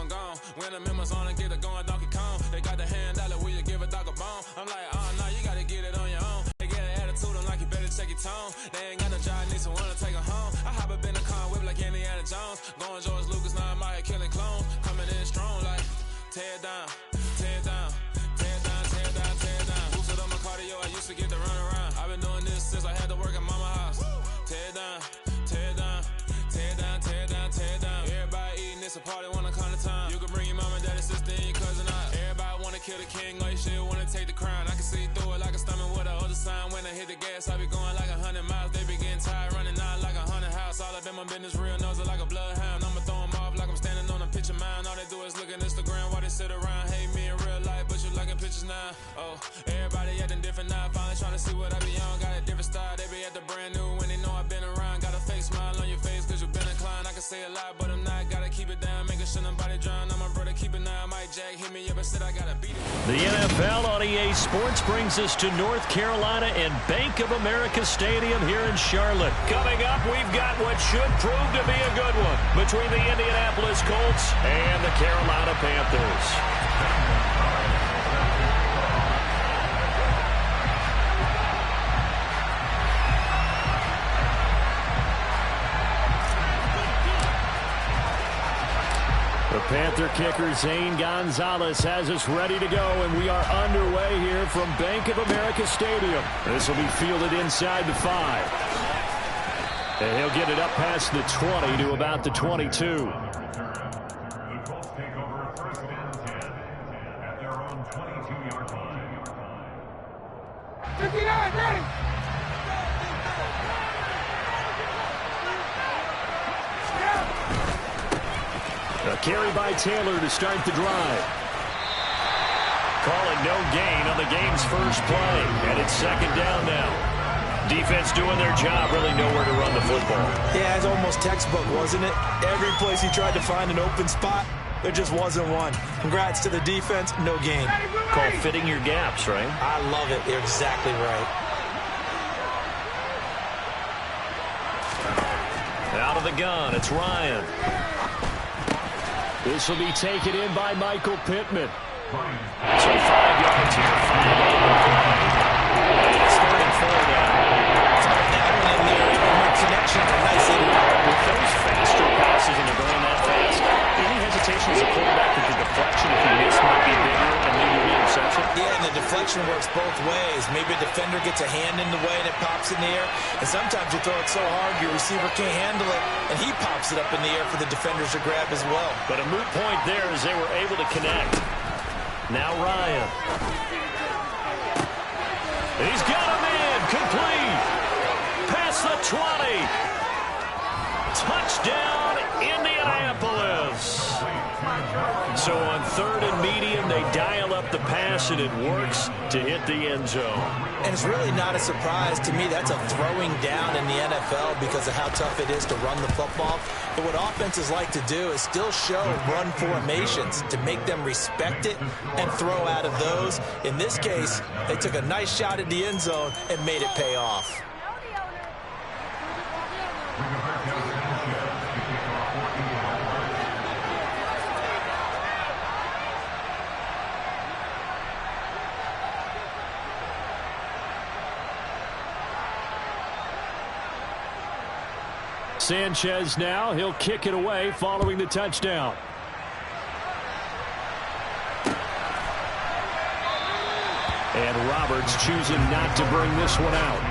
I'm gone. When the members on and get it going Donkey Kong. They got the hand dollar, will you give a dog a bone? I'm like, oh no, you gotta get it on your own. They get an attitude, I'm like, you better check your tone. They ain't got no job, need someone to take her home. I hop up in the car, whip like Indiana Jones. Going George Lucas, now I'm out here killing clones. Coming in strong like, tear down, tear down, tear down, tear down, tear down. Boosted up my cardio, I used to get to run around. I've been doing this since I had to work at mama house. Tear down, tear down, tear down, tear down, tear down. Everybody eating, it's a party when I come to time. You can bring your mama, daddy, sister, and your cousin out. Everybody wanna kill the king, or you shit wanna take the crown. I can see through it like a stomach with a other sign. When I hit the gas, I be going like 100 miles. They be getting tired, running out like 100 house. All up in my business, real nose it like a bloodhound. I'ma throw them off like I'm standing on a picture mound. All they do is look at Instagram while they sit around. Hate me in real life, but you liking pictures now. Oh, everybody acting different now. Finally trying to see what I be on. Got a different style, they be at the brand new when they know I've been around. Got a fake smile on your face cause you been inclined. I can say a lot, but I'm not. Gotta keep it down, making sure nobody drown. I'm my brother, keep it now. Mike Jack hit me up and said I gotta beat it. The NFL on EA Sports brings us to North Carolina and Bank of America Stadium here in Charlotte. Coming up, we've got what should prove to be a good one between the Indianapolis Colts and the Carolina Panthers. The Panther kicker Zane Gonzalez has us ready to go, and we are underway here from Bank of America Stadium. This will be fielded inside the 5. And he'll get it up past the 20 to about the 22. The Colts take over first and 10 at their own 22-yard line. 59, ready! A carry by Taylor to start the drive. Call it no gain on the game's first play, and it's second down now. Defense doing their job, really nowhere to run the football. Yeah, it's almost textbook, wasn't it? Every place he tried to find an open spot, there just wasn't one. Congrats to the defense, no gain. Call fitting your gaps, right? I love it. You're exactly right. Out of the gun, it's Ryan. This will be taken in by Michael Pittman. So 5 yards here. It's 3rd and 4 now. That one in there, connection, nice in. With those faster passes and they're going that fast, any hesitation as a quarterback with the deflection, if you miss, might be bigger and maybe an interception? Yeah, and the deflection works both ways. Maybe a defender gets a hand in the way and it pops in the air. And sometimes you throw it so hard your receiver can't handle it, and he pops it up in the air for the defenders to grab as well. But a moot point there as they were able to connect. Now Ryan. He's got him in. Complete. Past the 20. Touchdown, Indianapolis. So on 3rd and medium, they dial up the pass, and it works to hit the end zone. And it's really not a surprise to me. That's a throwing down in the NFL because of how tough it is to run the football. But what offenses like to do is still show run formations to make them respect it and throw out of those. In this case, they took a nice shot at the end zone and made it pay off. Sanchez now, he'll kick it away following the touchdown. And Roberts choosing not to bring this one out.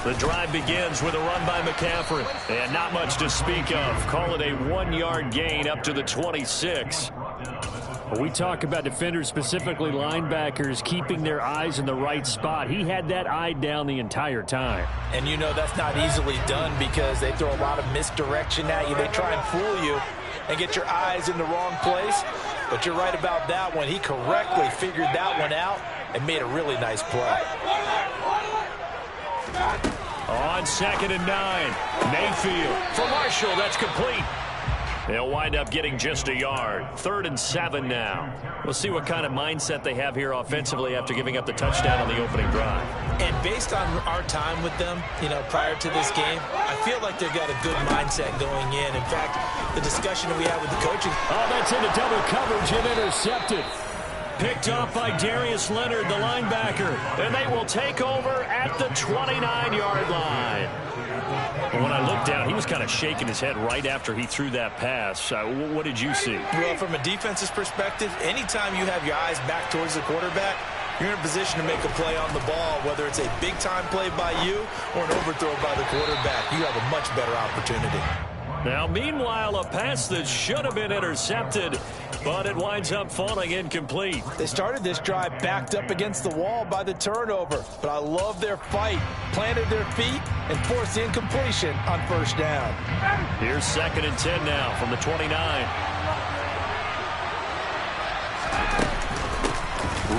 The drive begins with a run by McCaffrey. And not much to speak of. Call it a 1-yard gain up to the 26. When we talk about defenders, specifically linebackers, keeping their eyes in the right spot, he had that eye down the entire time. And you know that's not easily done because they throw a lot of misdirection at you. They try and fool you and get your eyes in the wrong place. But you're right about that one. He correctly figured that one out and made a really nice play. On 2nd and 9, Mayfield for Marshall. That's complete. They'll wind up getting just a yard. 3rd and 7 now. We'll see what kind of mindset they have here offensively after giving up the touchdown on the opening drive. And based on our time with them, prior to this game, I feel like they've got a good mindset going in. In fact, the discussion that we had with the coaching. Oh, that's into double coverage and intercepted. Picked off by Darius Leonard, the linebacker. And they will take over at the 29-yard line. When I looked down, he was kind of shaking his head right after he threw that pass. What did you see? Well, from a defense's perspective, anytime you have your eyes back towards the quarterback, you're in a position to make a play on the ball, whether it's a big-time play by you or an overthrow by the quarterback. You have a much better opportunity. Now, meanwhile, a pass that should have been intercepted, but it winds up falling incomplete. They started this drive backed up against the wall by the turnover, but I love their fight. Planted their feet and forced the incompletion on 1st down. Here's 2nd and 10 now from the 29.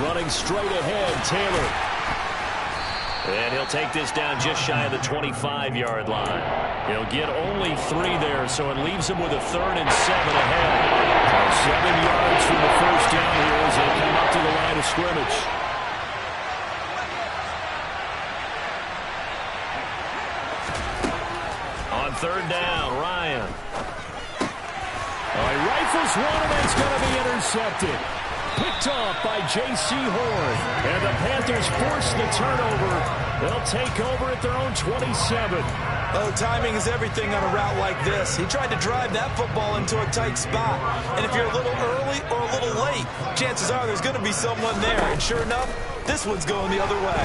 Running straight ahead, Taylor. And he'll take this down just shy of the 25-yard line. He'll get only 3 there, so it leaves him with a 3rd and 7 ahead. 7 yards from the 1st down here as they come up to the line of scrimmage. On 3rd down, Ryan. He rifles one, and it's going to be intercepted. Picked off by J.C. Horn. And the Panthers force the turnover. They'll take over at their own 27. Oh, timing is everything on a route like this. He tried to drive that football into a tight spot. And if you're a little early or a little late, chances are there's going to be someone there. And sure enough, this one's going the other way.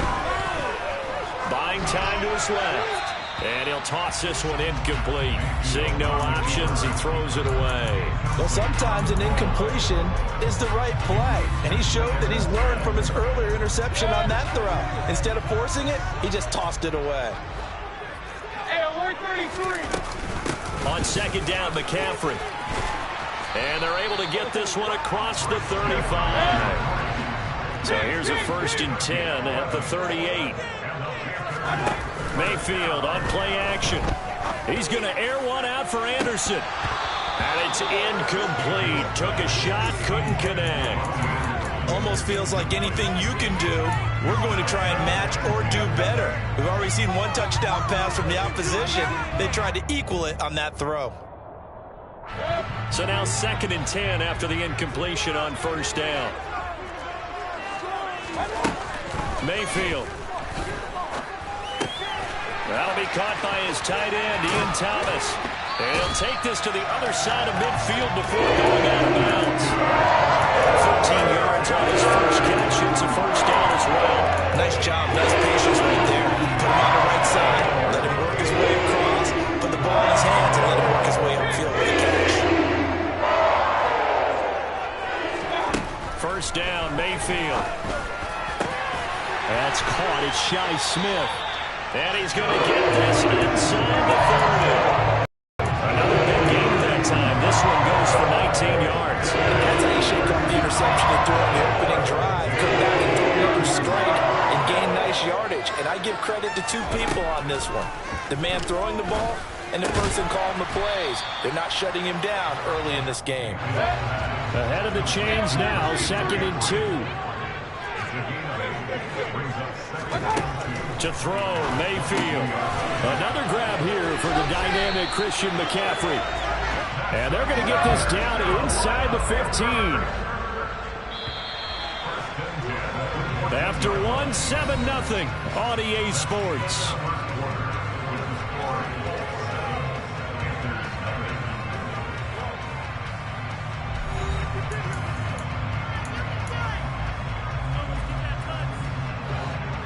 Buying time to his left. And he'll toss this one incomplete. Seeing no options, he throws it away. Well, sometimes an incompletion is the right play. And he showed that he's learned from his earlier interception on that throw. Instead of forcing it, he just tossed it away. On 2nd down, McCaffrey. And they're able to get this one across the 35. So here's a 1st and 10 at the 38. Mayfield on play action. He's going to air one out for Anderson. And it's incomplete. Took a shot, couldn't connect. Almost feels like anything you can do, we're going to try and match or do better. We've already seen one touchdown pass from the opposition. They tried to equal it on that throw. So now 2nd and 10 after the incompletion on 1st down. Mayfield. That'll be caught by his tight end, Ian Thomas. And he'll take this to the other side of midfield before going out of bounds. 14 yards on his first catch. It's a 1st down as well. Nice job. Nice patience right there. Put him on the right side. Let him work his way across. Put the ball in his hands and let him work his way upfield with a catch. 1st down, Mayfield. That's caught. It's Shi Smith. And he's going to get this inside the 30. Another big game that time. This one goes for 19 yards. That's how you shake off the interception and throw on the opening drive. Come back and throw another strike and gain nice yardage. And I give credit to 2 people on this one. The man throwing the ball and the person calling the plays. They're not shutting him down early in this game. Ahead of the chains now, 2nd and 2. To throw, Mayfield. Another grab here for the dynamic Christian McCaffrey. And they're going to get this down inside the 15. After 1, 7-0 on EA Sports.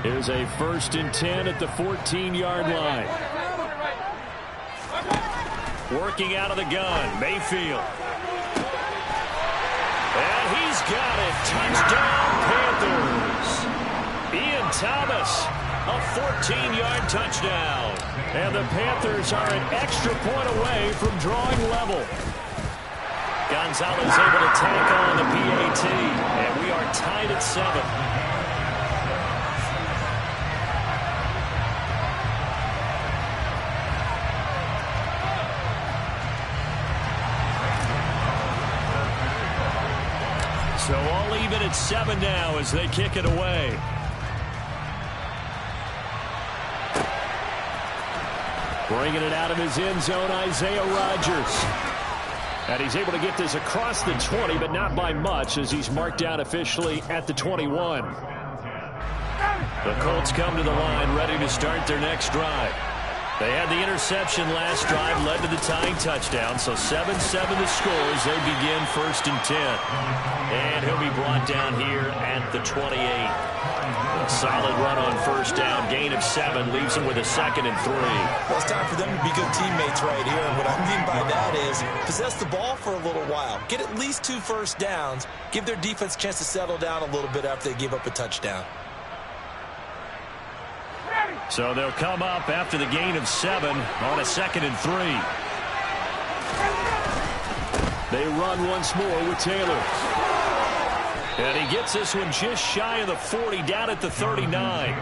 Here's a 1st and 10 at the 14-yard line. Working out of the gun, Mayfield. And he's got it. Touchdown, Panthers. Ian Thomas, a 14-yard touchdown. And the Panthers are an extra point away from drawing level. Gonzalez able to tackle on the PAT. And we are tied at 7. So all even at 7 now as they kick it away. Bringing it out of his end zone, Isaiah Rodgers. And he's able to get this across the 20, but not by much as he's marked down officially at the 21. The Colts come to the line ready to start their next drive. They had the interception last drive, led to the tying touchdown, so 7-7 the score as they begin 1st and 10. And he'll be brought down here at the 28. A solid run on 1st down, gain of 7, leaves them with a 2nd and 3. Well, it's time for them to be good teammates right here, and what I mean by that is possess the ball for a little while, get at least 2 first downs, give their defense a chance to settle down a little bit after they give up a touchdown. So they'll come up after the gain of 7 on a 2nd and 3. They run once more with Taylor. And he gets this one just shy of the 40, down at the 39.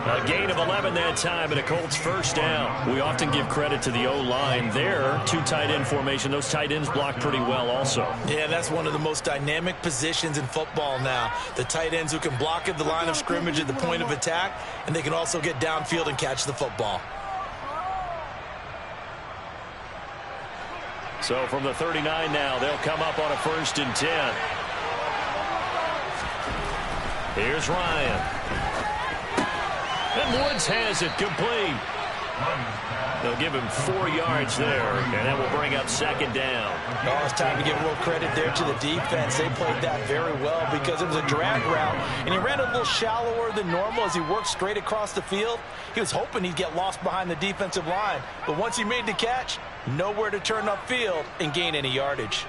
A gain of 11 that time, and a Colts 1st down. We often give credit to the O-line there. 2 tight end formation. Those tight ends block pretty well also. Yeah, that's one of the most dynamic positions in football now. The tight ends who can block at the line of scrimmage at the point of attack, and they can also get downfield and catch the football. So from the 39 now, they'll come up on a 1st and 10. Here's Ryan. And Woods has it complete. They'll give him 4 yards there, and that will bring up 2nd down. Oh, it's time to give a little credit there to the defense. They played that very well because it was a drag route, and he ran a little shallower than normal as he worked straight across the field. He was hoping he'd get lost behind the defensive line, but once he made the catch, nowhere to turn upfield and gain any yardage.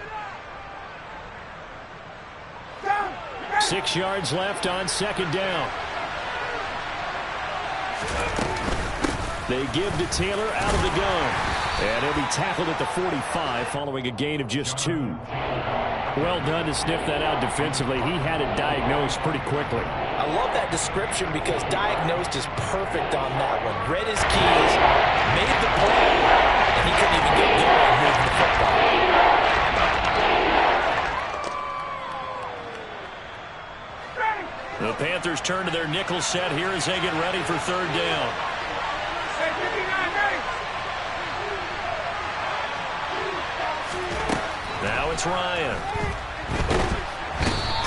6 yards left on 2nd down. They give to Taylor out of the gun. And he'll be tackled at the 45 following a gain of just 2. Well done to sniff that out defensively. He had it diagnosed pretty quickly. I love that description because diagnosed is perfect on that one. Read his keys, made the play, and he couldn't even get going moving the football. The Panthers turn to their nickel set here as they get ready for 3rd down. Now it's Ryan.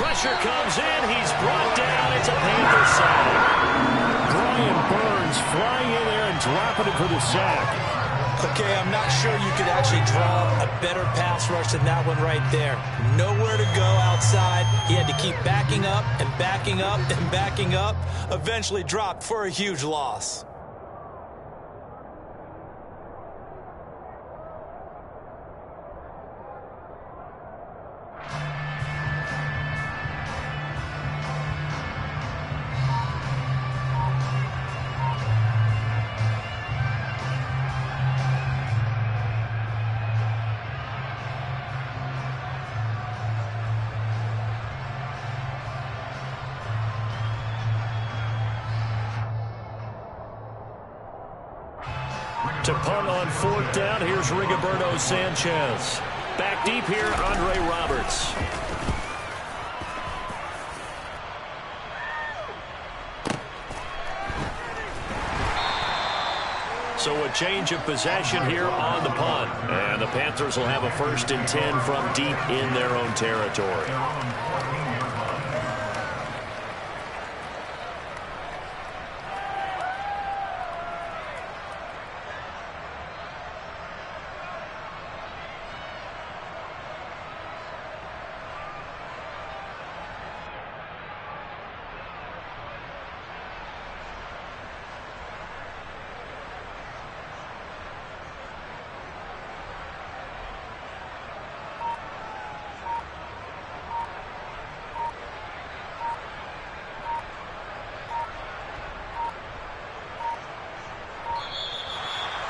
Pressure comes in. He's brought down. It's a Panther sack. Brian Burns flying in there and dropping it for the sack. Okay, I'm not sure you could actually draw a better pass rush than that one right there. Nowhere to go outside. He had to keep backing up and backing up and backing up. Eventually dropped for a huge loss. To punt on 4th down, here's Rigoberto Sanchez. Back deep here, Andre Roberts. So a change of possession here on the punt. And the Panthers will have a 1st and 10 from deep in their own territory.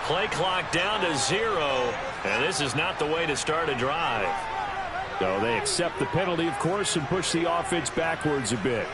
Play clock down to 0, and this is not the way to start a drive. So they accept the penalty, of course, and push the offense backwards a bit.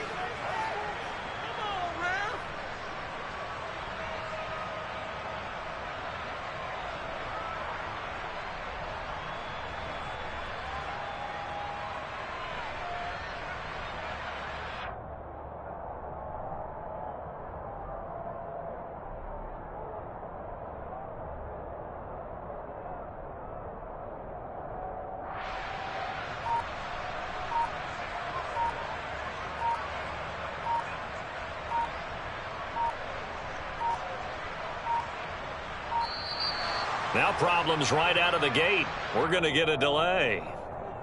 Now problems right out of the gate. We're going to get a delay.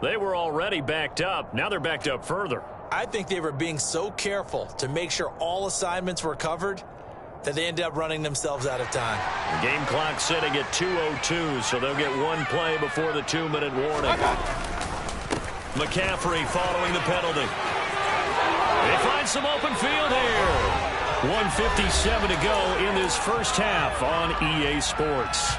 They were already backed up. Now they're backed up further. I think they were being so careful to make sure all assignments were covered that they ended up running themselves out of time. The game clock sitting at 2:02, so they'll get one play before the 2-minute warning. McCaffrey following the penalty. They find some open field here. 1:57 to go in this first half on EA Sports.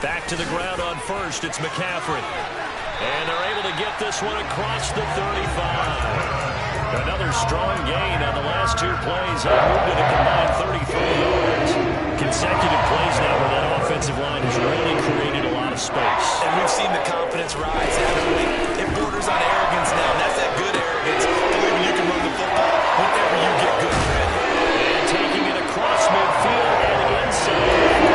Back to the ground on first, it's McCaffrey. And they're able to get this one across the 35. Another strong gain on the last two plays. They moved it a combined 33 yards. Consecutive plays now where that offensive line has really created a lot of space. And we've seen the confidence rise, haven't we? It borders on arrogance now. That's that good arrogance. Believing you can run the football whenever you get good credit. And taking it across midfield and inside.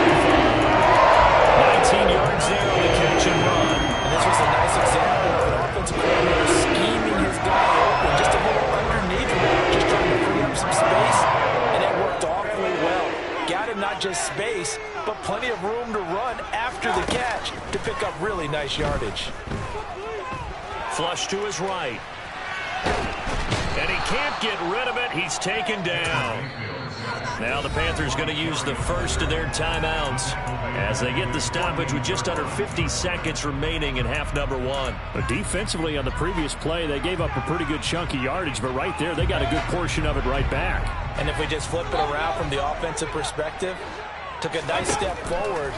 19 yards there on the catch and run. And this was a nice example of an offensive coordinator scheming his guy open just a little underneath him, just trying to free up some space, and it worked awfully well. Got him not just space, but plenty of room to run after the catch to pick up really nice yardage. Flush to his right. And he can't get rid of it. He's taken down. Now the Panthers going to use the first of their timeouts as they get the stoppage with just under 50 seconds remaining in half number one. But defensively on the previous play, they gave up a pretty good chunk of yardage, but right there, they got a good portion of it right back. And if we just flip it around from the offensive perspective, took a nice step forward,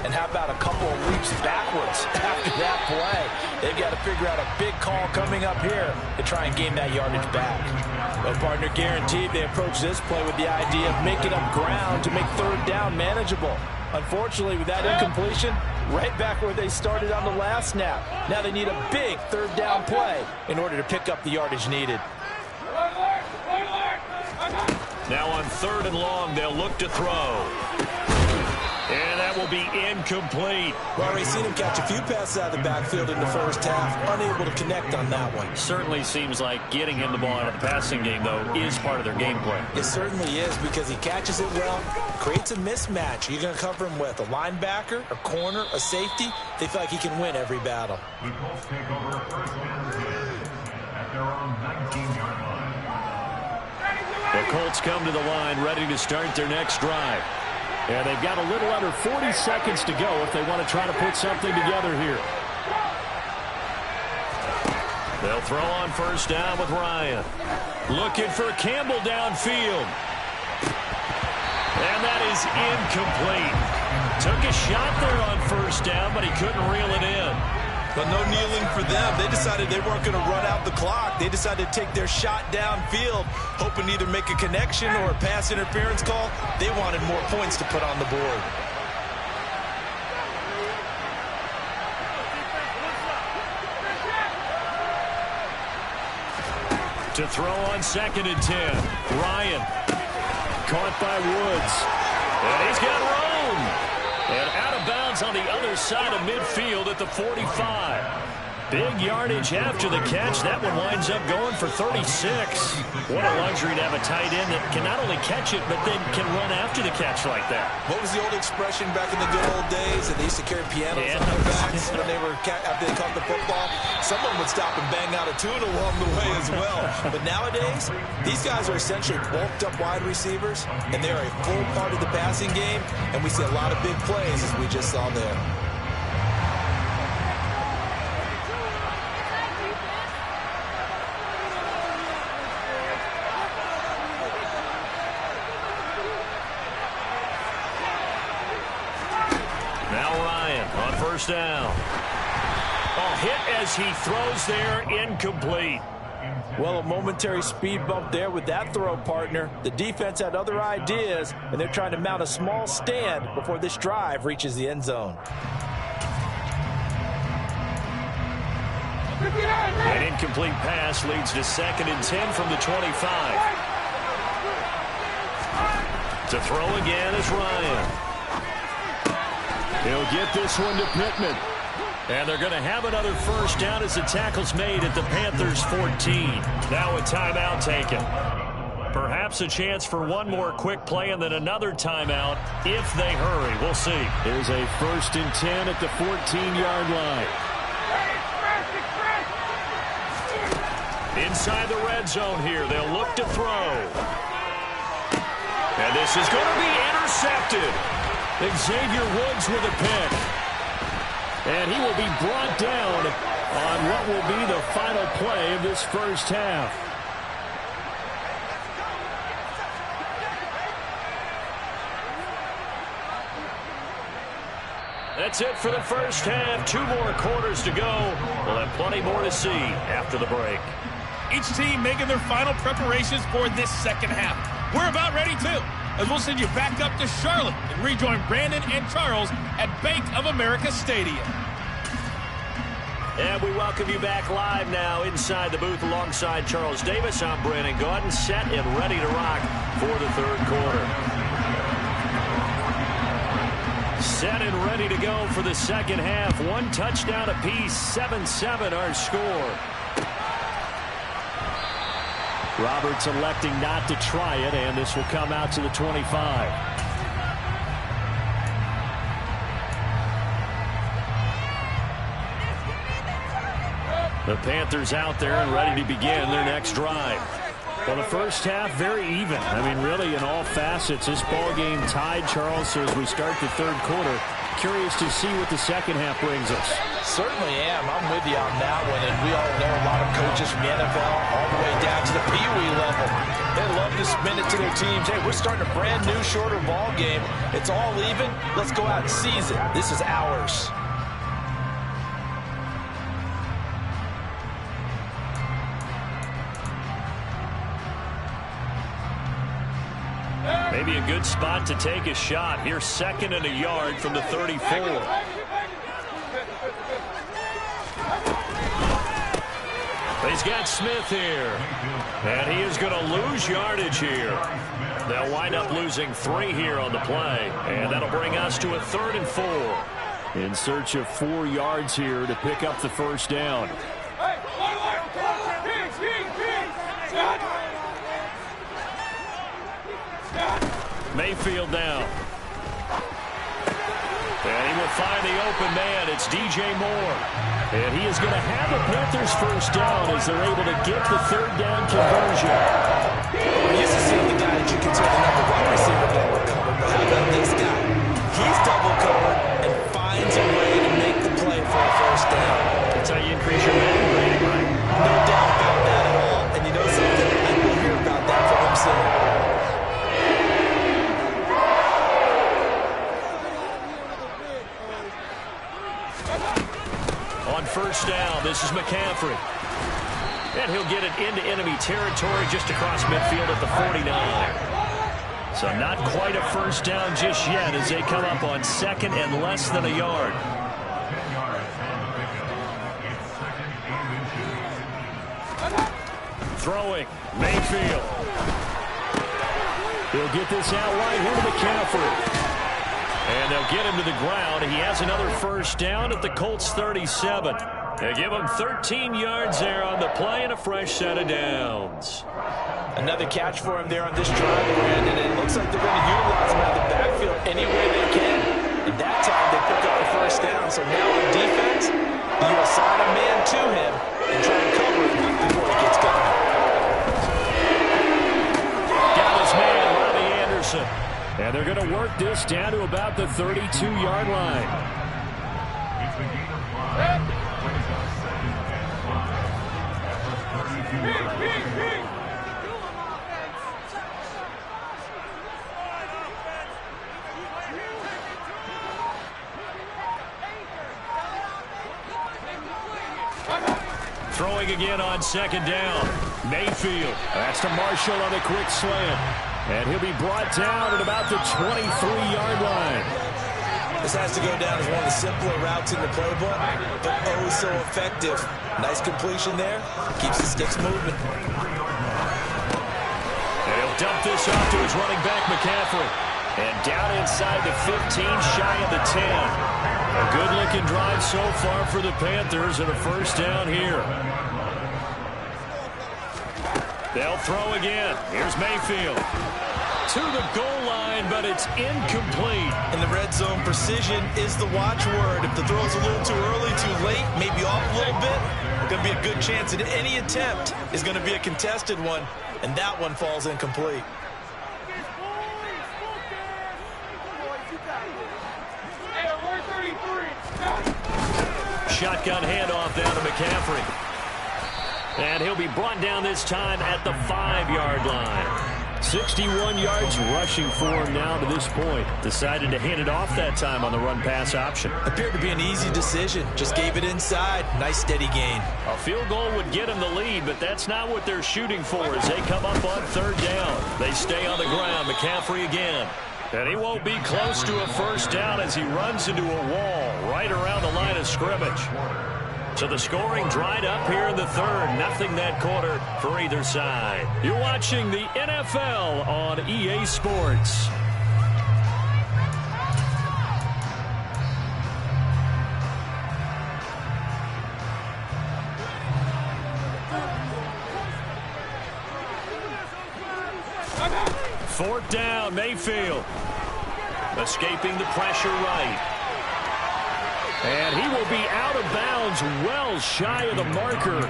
and how about a couple of leaps backwards after that play? They've got to figure out a big call coming up here to try and gain that yardage back. Well, partner, guaranteed they approach this play with the idea of making up ground to make third down manageable. Unfortunately, with that incompletion, right back where they started on the last snap. Now they need a big third down play in order to pick up the yardage needed. Now on third and long, they'll look to throw. And that will be incomplete. Well, we've seen him catch a few passes out of the backfield in the first half, unable to connect on that one. Certainly seems like getting him the ball out of the passing game, though, is part of their game plan. It certainly is, because he catches it well, creates a mismatch. You're going to cover him with a linebacker, a corner, a safety. They feel like he can win every battle. The Colts take over first and 10 at their own 19-yard line. The Colts come to the line ready to start their next drive. And they've got a little under 40 seconds to go if they want to try to put something together here. They'll throw on first down with Ryan. Looking for Campbell downfield. And that is incomplete. Took a shot there on first down, but he couldn't reel it in. But no kneeling for them. They decided they weren't going to run out the clock. They decided to take their shot downfield, hoping to either make a connection or a pass interference call. They wanted more points to put on the board. To throw on second and 10. Ryan. Caught by Woods. And he's got room. And out of bounds on the other side of midfield at the 45. Big yardage after the catch. That one winds up going for 36. What a luxury to have a tight end that can not only catch it, but then can run after the catch like that. What was the old expression back in the good old days that they used to carry pianos on their backs when they were after they caught the football? Someone would stop and bang out a tune along the way as well. But nowadays, these guys are essentially bulked up wide receivers, and they're a full part of the passing game, and we see a lot of big plays as we just saw there. First down. A hit as he throws there, incomplete. Well, a momentary speed bump there with that throw, partner. The defense had other ideas, and they're trying to mount a small stand before this drive reaches the end zone. An incomplete pass leads to second and 10 from the 25. To throw again is Ryan. He'll get this one to Pittman. And they're going to have another first down as the tackle's made at the Panthers' 14. Now a timeout taken. Perhaps a chance for one more quick play and then another timeout if they hurry. We'll see. Here's a 1st and 10 at the 14-yard line. Inside the red zone here, they'll look to throw. And this is going to be intercepted. Xavier Woods with a pick. And he will be brought down on what will be the final play of this first half. That's it for the first half. 2 more quarters to go. We'll have plenty more to see after the break. Each team making their final preparations for this second half. We're about ready, too, as we'll send you back up to Charlotte and rejoin Brandon and Charles at Bank of America Stadium. And we welcome you back live now inside the booth alongside Charles Davis. I'm Brandon Gaudin, set and ready to rock for the third quarter. Set and ready to go for the second half. 1 touchdown apiece, 7-7 our score. Roberts electing not to try it, and this will come out to the 25. The Panthers out there and ready to begin their next drive. Well, the first half, very even. I mean, really, in all facets, this ball game tied, Charles. So as we start the third quarter, curious to see what the second half brings us. Certainly am. I'm with you on that one. And we all know a lot of coaches from the NFL all the way down to the Pee Wee level. They love to spin it to their teams. Hey, we're starting a brand new, shorter ball game. It's all even. Let's go out and seize it. This is ours. Maybe a good spot to take a shot. Here's 2nd and a yard from the 34. He's got Smith here. And he is going to lose yardage here. They'll wind up losing 3 here on the play. And that'll bring us to a 3rd and 4. In search of 4 yards here to pick up the first down. Mayfield now. And he will find the open man. It's DJ Moore. And he is going to have the Panthers first down as they're able to get the 3rd down conversion. We're used to seeing the guy that you consider the number 1 receiver double covered. But how about this guy? He's double covered and finds a way to make the play for a first down. That's how you increase your Madden rating, right? No doubt about that at all. And you know something? I will hear about that from him soon. On first down, this is McCaffrey. And he'll get it into enemy territory just across midfield at the 49. So not quite a first down just yet as they come up on 2nd and less than a yard. Throwing, Mayfield. He'll get this out wide here to McCaffrey. And they'll get him to the ground. He has another first down at the Colts 37. They give him 13 yards there on the play and a fresh set of downs. Another catch for him there on this drive, Brandon. And it looks like they're going to utilize him out of the backfield any way they can. And that time they pick up the first down. So now on defense, you assign a man to him and try and cover him before he gets going. Got his man, Robbie Anderson. And they're going to work this down to about the 32-yard line. Throwing again on 2nd down. Mayfield. That's to Marshall on a quick slant. And he'll be brought down at about the 23-yard line. This has to go down as one of the simpler routes in the playbook, but oh so effective. Nice completion there. Keeps the sticks moving. And he'll dump this off to his running back, McCaffrey. And down inside the 15, shy of the 10. A good-looking drive so far for the Panthers and a first down here. They'll throw again. Here's Mayfield. To the goal line, but it's incomplete. In the red zone, precision is the watchword. If the throw's a little too early, too late, maybe off a little bit, going to be a good chance that any attempt is going to be a contested one, and that one falls incomplete. Shotgun handoff down to McCaffrey. And he'll be brought down this time at the 5-yard line. 61 yards rushing for him now to this point. Decided to hand it off that time on the run-pass option. Appeared to be an easy decision. Just gave it inside. Nice steady gain. A field goal would get him the lead, but that's not what they're shooting for as they come up on third down. They stay on the ground. McCaffrey again. And he won't be close to a first down as he runs into a wall right around the line of scrimmage. So the scoring dried up here in the third. Nothing that quarter for either side. You're watching the NFL on EA Sports. Fourth down, Mayfield. Escaping the pressure right. And he will be out of bounds well shy of the marker.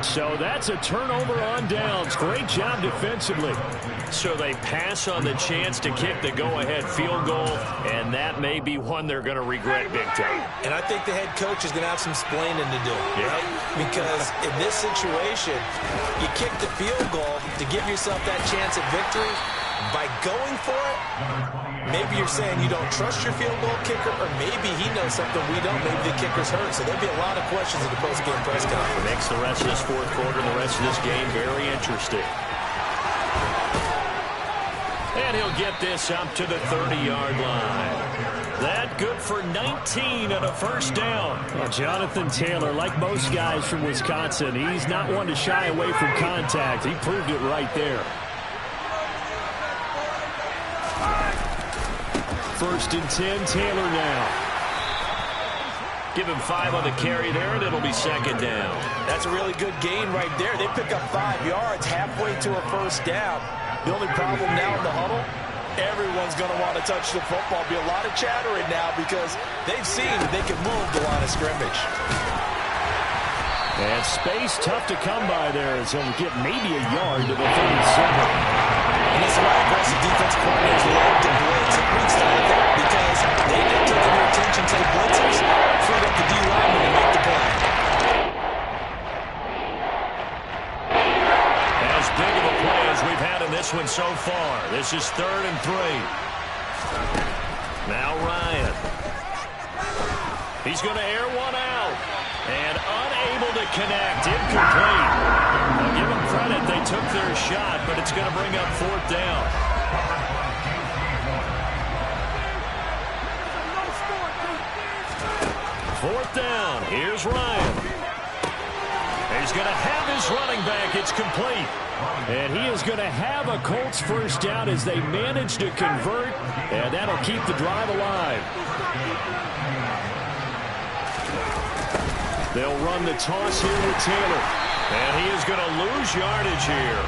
So that's a turnover on downs. Great job defensively. So they pass on the chance to kick the go-ahead field goal, and that may be one they're going to regret big time. And I think the head coach is going to have some explaining to do, right? Because in this situation, you kick the field goal to give yourself that chance at victory. By going for it, maybe you're saying you don't trust your field goal kicker, or maybe he knows something we don't. Maybe the kicker's hurt. So there'll be a lot of questions in the post-game press conference. Makes the rest of this fourth quarter and the rest of this game very interesting. And he'll get this up to the 30-yard line. That good for 19 and a first down. Well, Jonathan Taylor, like most guys from Wisconsin, he's not one to shy away from contact. He proved it right there. First and 10, Taylor now. Give him 5 on the carry there, and it'll be second down. That's a really good gain right there. They pick up 5 yards halfway to a first down. The only problem now in the huddle, everyone's going to want to touch the football. Be a lot of chattering now because they've seen that they can move the line of scrimmage. And space tough to come by there as he'll get maybe a yard to the 37. And that's why aggressive defense coordinators love to blitz. It brings out that because they end up taking their attention to the blitzers, freed up the D-lineman to make the play. As big of a play as we've had in this one so far. This is 3rd and 3. Now Ryan. He's going to air one out. And unable to connect. Incomplete. I'll give them credit. They took their shot, but it's going to bring up 4th down. Fourth down. Here's Ryan. He's going to have his running back. It's complete. And he is going to have a Colts first down as they manage to convert, and that'll keep the drive alive. They'll run the toss here with Taylor. And he is going to lose yardage here.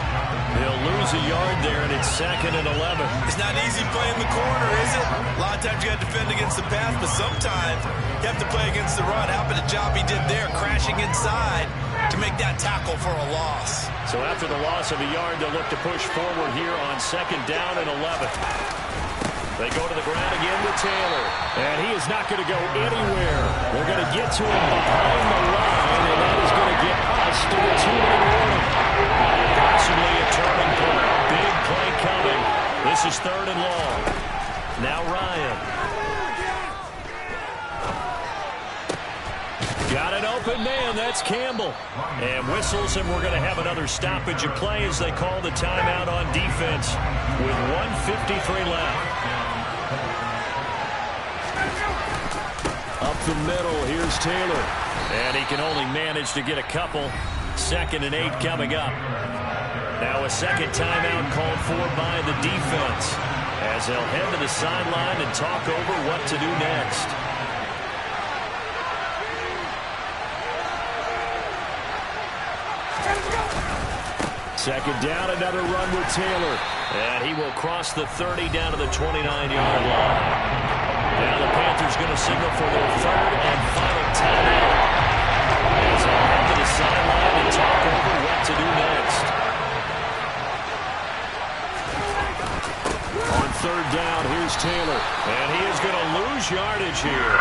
He'll lose a yard there, and it's 2nd and 11. It's not easy playing the corner, is it? A lot of times you got to defend against the pass, but sometimes you have to play against the run. How about the job he did there, crashing inside to make that tackle for a loss? So after the loss of a yard, they'll look to push forward here on 2nd down and 11. They go to the ground again with Taylor. And he is not going to go anywhere. They're going to get to him behind the line, and that is going to get us to the 2-minute warning. Possibly a turning point. Big play coming. This is 3rd and long. Now Ryan. Got an open man. That's Campbell. And whistles, and we're going to have another stoppage of play as they call the timeout on defense with 1:53 left. Up the middle, here's Taylor. And he can only manage to get a couple. 2nd and 8 coming up. Now a second timeout called for by the defense as they'll head to the sideline and talk over what to do next. Second down, another run with Taylor. And he will cross the 30 down to the 29-yard line. Now the Panthers going to signal for their third and final timeout. As they head to the sideline and talk over what to do next. On third down, here's Taylor. And he is going to lose yardage here.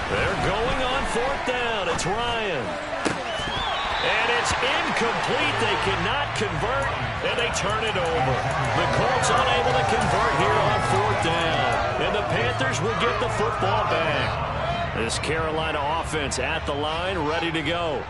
They're going on fourth down. It's Ryan. And it's incomplete. They cannot convert, and they turn it over. The Colts unable to convert here on fourth down. And the Panthers will get the football back. This Carolina offense at the line, ready to go.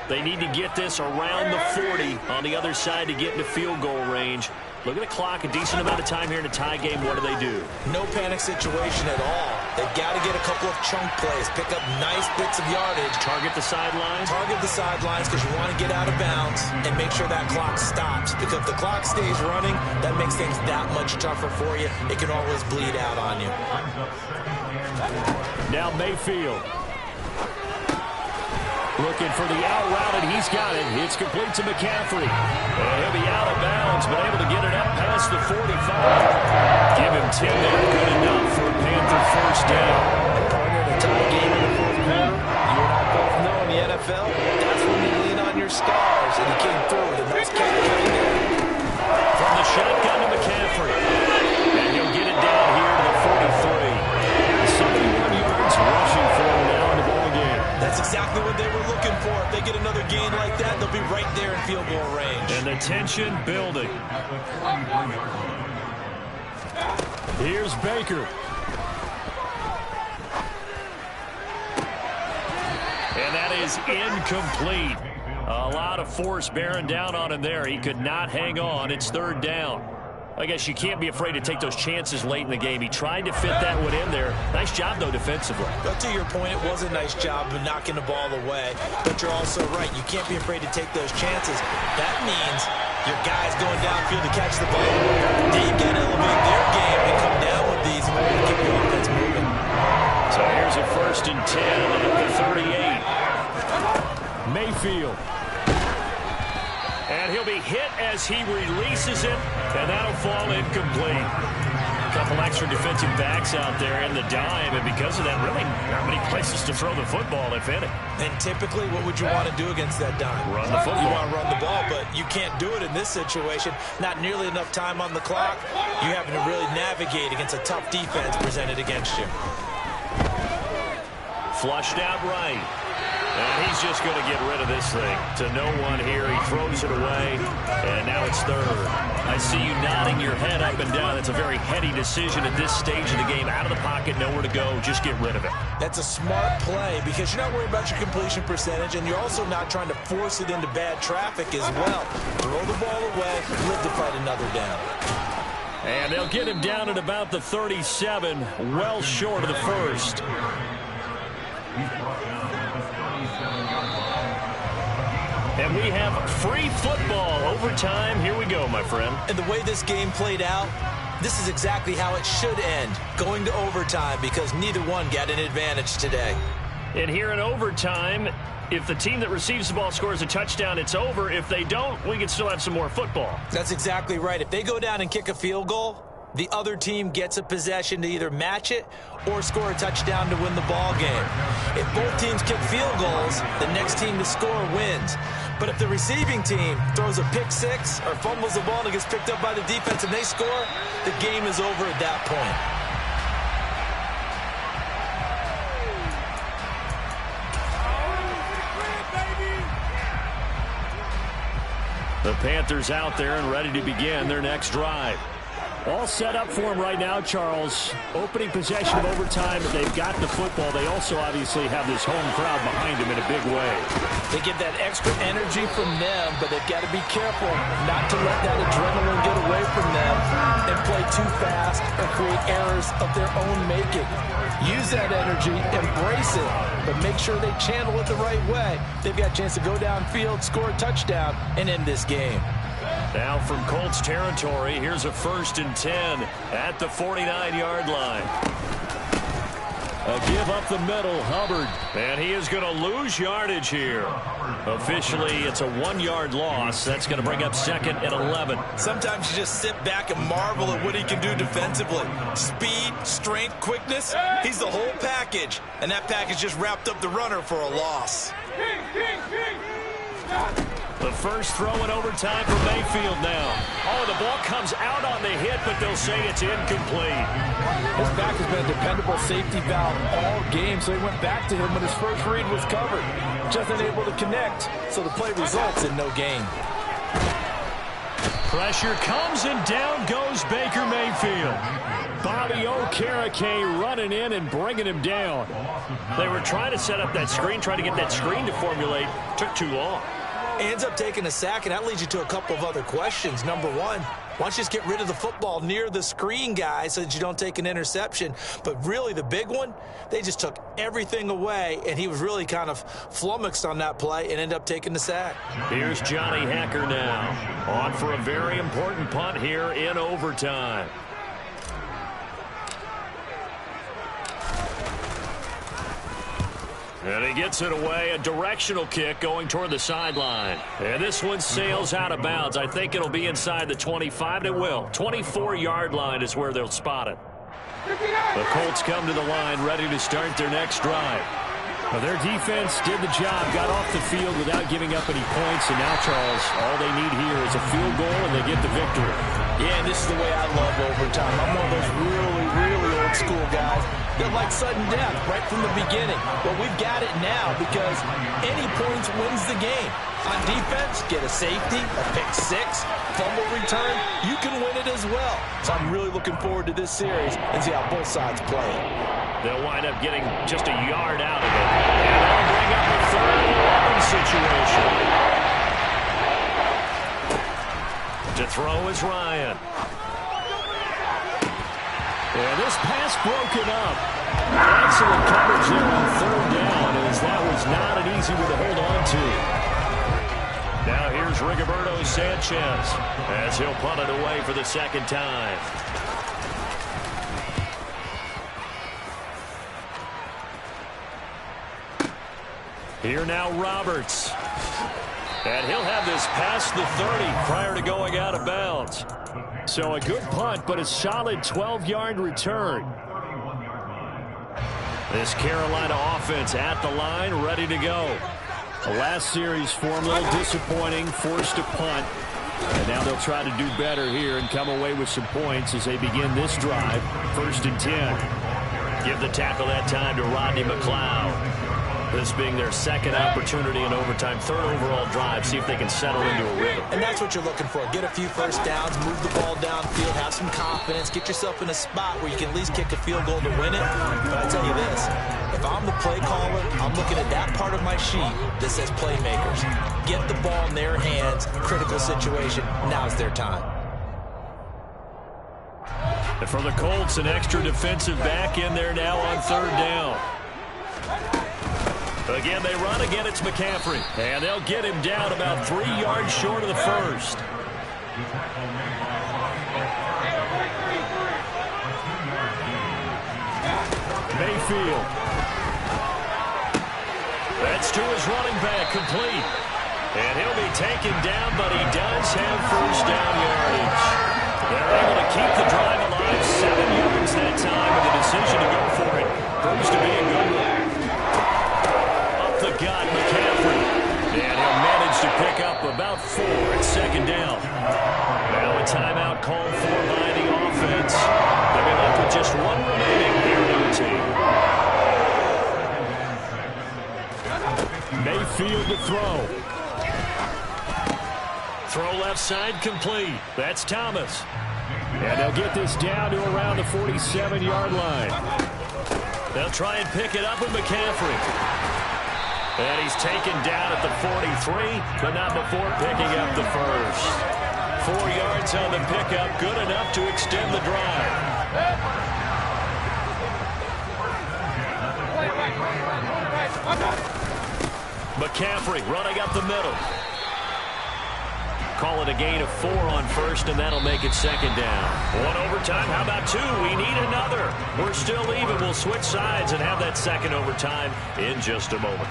They need to get this around the 40 on the other side to get into field goal range. Look at the clock, a decent amount of time here in a tie game. What do? No panic situation at all. They've got to get a couple of chunk plays, pick up nice bits of yardage. Target the sidelines? Target the sidelines because you want to get out of bounds and make sure that clock stops. Because if the clock stays running, that makes things that much tougher for you. It can always bleed out on you. Now Mayfield. Looking for the out route, and he's got it. It's complete to McCaffrey. And he'll be out of bounds, but able to get it up past the 45. Give him 10 there, good enough for a Panther first down. Partner in a tie game in the fourth quarter. You and I both know in the NFL, that's when you lean on your stars, and he came through with a nice catch right there. From the shotgun to McCaffrey. And he'll get it down here to the 43. 71 yards rushing for him now in the ball game. That's exactly what they were looking for. If they get another gain like that, they'll be right there in field goal range. And the tension building. Here's Baker. And that is incomplete. A lot of force bearing down on him there. He could not hang on. It's third down. I guess you can't be afraid to take those chances late in the game. He tried to fit that one in there. Nice job, though, defensively. But to your point, it was a nice job of knocking the ball away. But you're also right. You can't be afraid to take those chances. That means your guys going downfield to catch the ball. They've got to elevate their game and come down with these in order to keep your offense moving. So here's a 1st and 10 at the 38. Mayfield. And he'll be hit as he releases it, and that'll fall incomplete. A couple extra defensive backs out there in the dime, and because of that, really not many places to throw the football, if any. And typically, what would you want to do against that dime? Run the football. You want to run the ball, but you can't do it in this situation. Not nearly enough time on the clock. You're having to really navigate against a tough defense presented against you. Flushed out right. And he's just going to get rid of this thing to no one here. He throws it away, and now it's third. I see you nodding your head up and down. That's a very heady decision at this stage of the game. Out of the pocket, nowhere to go. Just get rid of it. That's a smart play because you're not worried about your completion percentage, and you're also not trying to force it into bad traffic as well. Throw the ball away, live to fight another down. And they'll get him down at about the 37, well short of the first. And we have free football overtime. Here we go, my friend. And the way this game played out, this is exactly how it should end, going to overtime because neither one got an advantage today. And here in overtime, if the team that receives the ball scores a touchdown, it's over. If they don't, we can still have some more football. That's exactly right. If they go down and kick a field goal, the other team gets a possession to either match it or score a touchdown to win the ball game. If both teams kick field goals, the next team to score wins. But if the receiving team throws a pick six or fumbles the ball and it gets picked up by the defense and they score, the game is over at that point. The Panthers out there and ready to begin their next drive. All set up for him right now, Charles. Opening possession of overtime. They've got the football. They also obviously have this home crowd behind them in a big way. They get that extra energy from them, but they've got to be careful not to let that adrenaline get away from them and play too fast or create errors of their own making. Use that energy, embrace it, but make sure they channel it the right way. They've got a chance to go downfield, score a touchdown, and end this game. Now from Colts territory, here's a 1st and 10 at the 49-yard line. A give up the middle, Hubbard. And he is going to lose yardage here. Officially, it's a 1-yard loss. That's going to bring up 2nd and 11. Sometimes you just sit back and marvel at what he can do defensively. Speed, strength, quickness, he's the whole package. And that package just wrapped up the runner for a loss. The first throw in overtime for Mayfield now. Oh, the ball comes out on the hit, but they'll say it's incomplete. His back has been a dependable safety valve all game, so he went back to him when his first read was covered. Just unable to connect, so the play results in no gain. Pressure comes, and down goes Baker Mayfield. Bobby Okereke running in and bringing him down. They were trying to set up that screen, trying to get that screen to formulate. Took too long. Ends up taking a sack, and that leads you to a couple of other questions. Number one, why don't you just get rid of the football near the screen guy so that you don't take an interception? But really the big one, they just took everything away, and he was really kind of flummoxed on that play and ended up taking the sack. Here's Johnny Hacker now, on for a very important punt here in overtime. And he gets it away, a directional kick going toward the sideline. And this one sails out of bounds. I think it'll be inside the 25, and it will. 24-yard line is where they'll spot it. The Colts come to the line, ready to start their next drive. Well, their defense did the job, got off the field without giving up any points, and now, Charles, all they need here is a field goal, and they get the victory. Yeah, and this is the way I love overtime. I'm one of those really old school guys that like sudden death right from the beginning. But we've got it now because any points wins the game. On defense, get a safety, a pick six, fumble return, you can win it as well. So I'm really looking forward to this series and see how both sides play it. They'll wind up getting just a yard out of it. And they'll bring up a 3rd and 11 situation. To throw is Ryan. And this pass broken up. Excellent coverage there on 3rd down, as that was not an easy one to hold on to. Now here's Rigoberto Sanchez as he'll punt it away for the 2nd time. Here now Roberts. And he'll have this past the 30 prior to going out of bounds. So a good punt, but a solid 12-yard return. This Carolina offense at the line, ready to go. The last series form a little disappointing, forced to punt. And now they'll try to do better here and come away with some points as they begin this drive. 1st and 10. Give the tackle that time to Rodney McLeod. This being their 2nd opportunity in overtime, 3rd overall drive. See if they can settle into a rhythm. And that's what you're looking for. Get a few first downs, move the ball downfield, have some confidence, get yourself in a spot where you can at least kick a field goal to win it. But I tell you this, if I'm the play caller, I'm looking at that part of my sheet that says playmakers. Get the ball in their hands, critical situation, now's their time. And for the Colts, an extra defensive back in there now on 3rd down. Again, they run again. It's McCaffrey. And they'll get him down about 3 yards short of the 1st. Mayfield. That's to his running back, complete. And he'll be taken down, but he does have 1st down yardage. They're able to keep the drive alive. 7 yards that time, and the decision to go for it proves to be a good one. The gut, McCaffrey. And he'll manage to pick up about 4 at 2nd down. Now a timeout called for by the offense. They'll be left with just 1 remaining here in OT. Mayfield to throw. Throw left side complete. That's Thomas. And they'll get this down to around the 47-yard line. They'll try and pick it up with McCaffrey. And he's taken down at the 43, but not before picking up the 1st. 4 yards on the pickup, good enough to extend the drive. McCaffrey running up the middle. Call it a gain of 4 on first, and that'll make it second down. One overtime. How about 2? We need another. We're still even. We'll switch sides and have that second overtime in just a moment.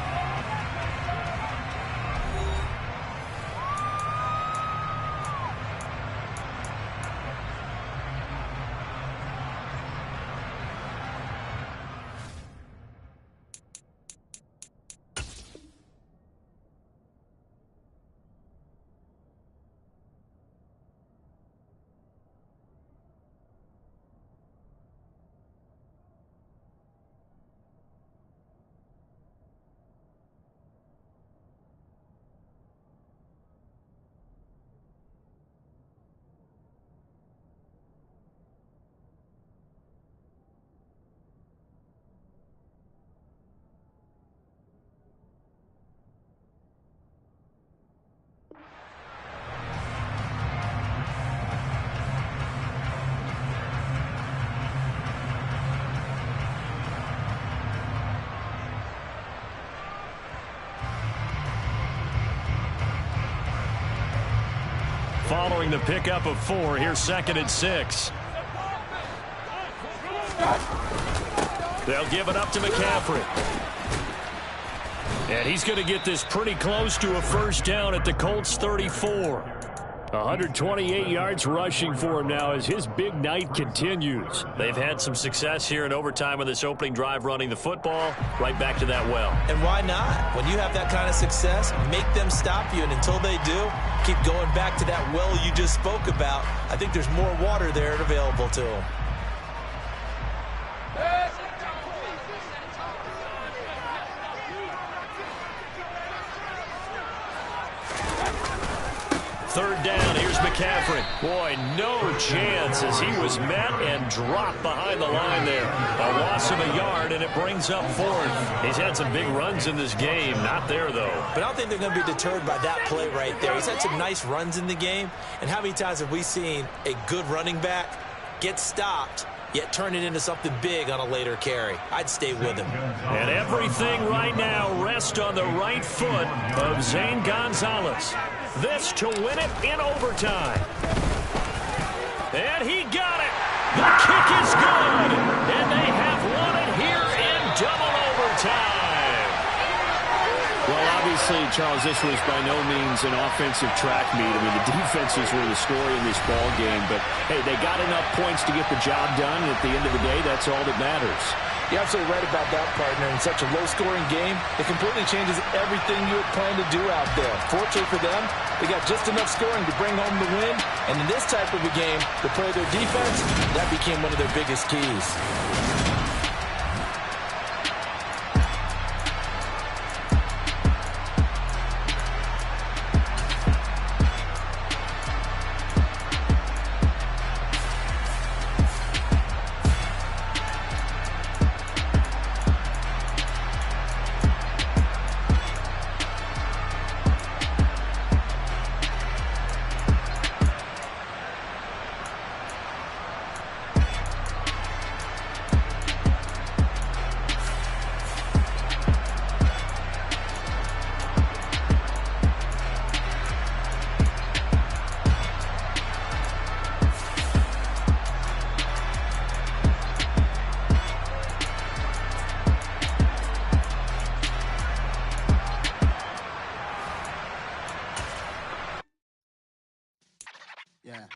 Following the pickup of 4, here's 2nd and 6. They'll give it up to McCaffrey. And he's going to get this pretty close to a first down at the Colts 34. 128 yards rushing for him now as his big night continues. They've had some success here in overtime on this opening drive running the football. Right back to that well. And why not? When you have that kind of success, make them stop you. And until they do, keep going back to that well you just spoke about. I think there's more water there available to them. Third down, here's McCaffrey. Boy, no chance as he was met and dropped behind the line there. A loss of a yard, and it brings up 4th. He's had some big runs in this game. Not there, though. But I don't think they're going to be deterred by that play right there. He's had some nice runs in the game. And how many times have we seen a good running back get stopped, yet turn it into something big on a later carry? I'd stay with him. And everything right now rests on the right foot of Zane Gonzalez. This to win it in overtime. And he got it. The kick is good. And they have won it here in double overtime. Well, obviously, Charles, this was by no means an offensive track meet. I mean, the defenses were the story in this ball game. But, hey, they got enough points to get the job done. And at the end of the day, that's all that matters. You're absolutely right about that, partner. In such a low-scoring game, it completely changes everything you had planned to do out there. Fortunately for them, they got just enough scoring to bring home the win. And in this type of a game, to play their defense, that became one of their biggest keys. Yeah.